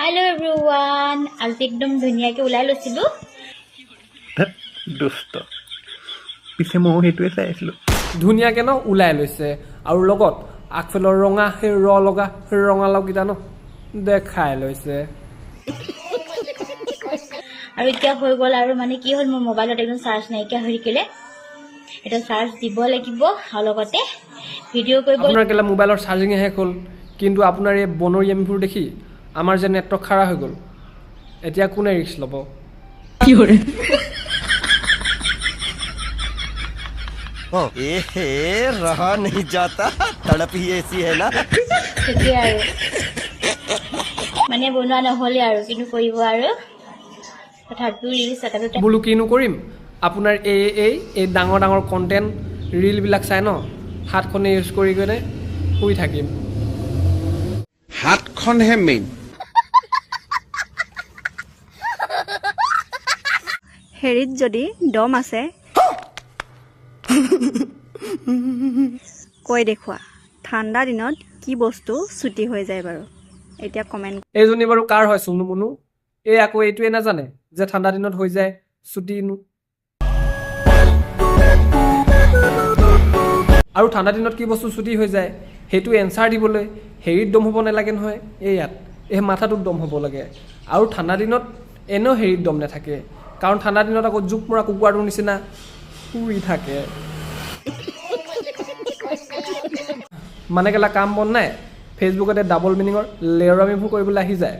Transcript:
Hello everyone, আজি একদম ধুনীয়াকৈ ওলাই লৈছিলো। দুষ্ট পিছে মই সেইটোৱে চাই আছিলো ধুনীয়াকৈ ন ওলাই লৈছে আৰু লগত আগফালৰ ৰঙা সেই লগা ৰঙালাও কেইটা ন দেখাই লৈছে আৰু এতিয়া হৈ গ'ল আৰু মানে কি হ'ল মোৰ মোবাইলত একদম চাৰ্জ নাইকিয়া হৈ থাকিলে এটা চাৰ্জ দিব লাগিব আৰু লগতে ভিডিঅ' কৰিব আপোনাৰ কেলা মোবাইলৰ চাৰ্জিং শেষ হ'ল কিন্তু আপোনাৰ এই বনৰীয়ামীবোৰ দেখি আমাৰ যে নেটৱৰ্ক খাৰা হৈ গ'ল এতিয়া কোনে ৰিস্ক ল'ব কি কৰে रहा नहीं जाता तड़प ही ऐसी है ना সেইটোৱে আৰু মানে বনোৱা নহ'লে আৰু কিন্তু কৰিব আৰু তথাপিও ৰিলছ এটা বোলো কিনো কৰিম আপোনাৰ এই ডাঙৰ ডাঙৰ কণ্টেণ্ট ৰিলবিলাক চাই ন হাতখনে ইউজ কৰি কিনে শুই থাকিম হাতখনহে মেইন হেৰিত যদি দম আছে কৈ দেখুৱা ঠাণ্ডা দিনত কি বস্তু ছুটি হৈ যায় বাৰু এতিয়া কমেণ্ট এইজনী বাৰু কাৰ হয় চুনু মুনু এই আকৌ এইটোৱে নাজানে যে ঠাণ্ডা দিনত হৈ যায় ছুটি আৰু ঠাণ্ডা দিনত কি বস্তু ছুটি হৈ যায় সেইটো এনচাৰ দিবলৈ হেৰিত দম হ'ব নালাগে নহয় এই ইয়াত এই মাথাটোত দম হ'ব লাগে আৰু ঠাণ্ডা দিনত এনেও হেৰিত দম নাথাকে কাৰণ ঠাণ্ডা দিনত আকৌ জোক মৰা কুকুৰাটোৰ নিচিনা শুই থাকে মানে কেলা কাম বন নাই ফেচবুকতে ডাবল মিনিঙৰ লেয়ৰামিবোৰ কৰিবলৈ আহি যায়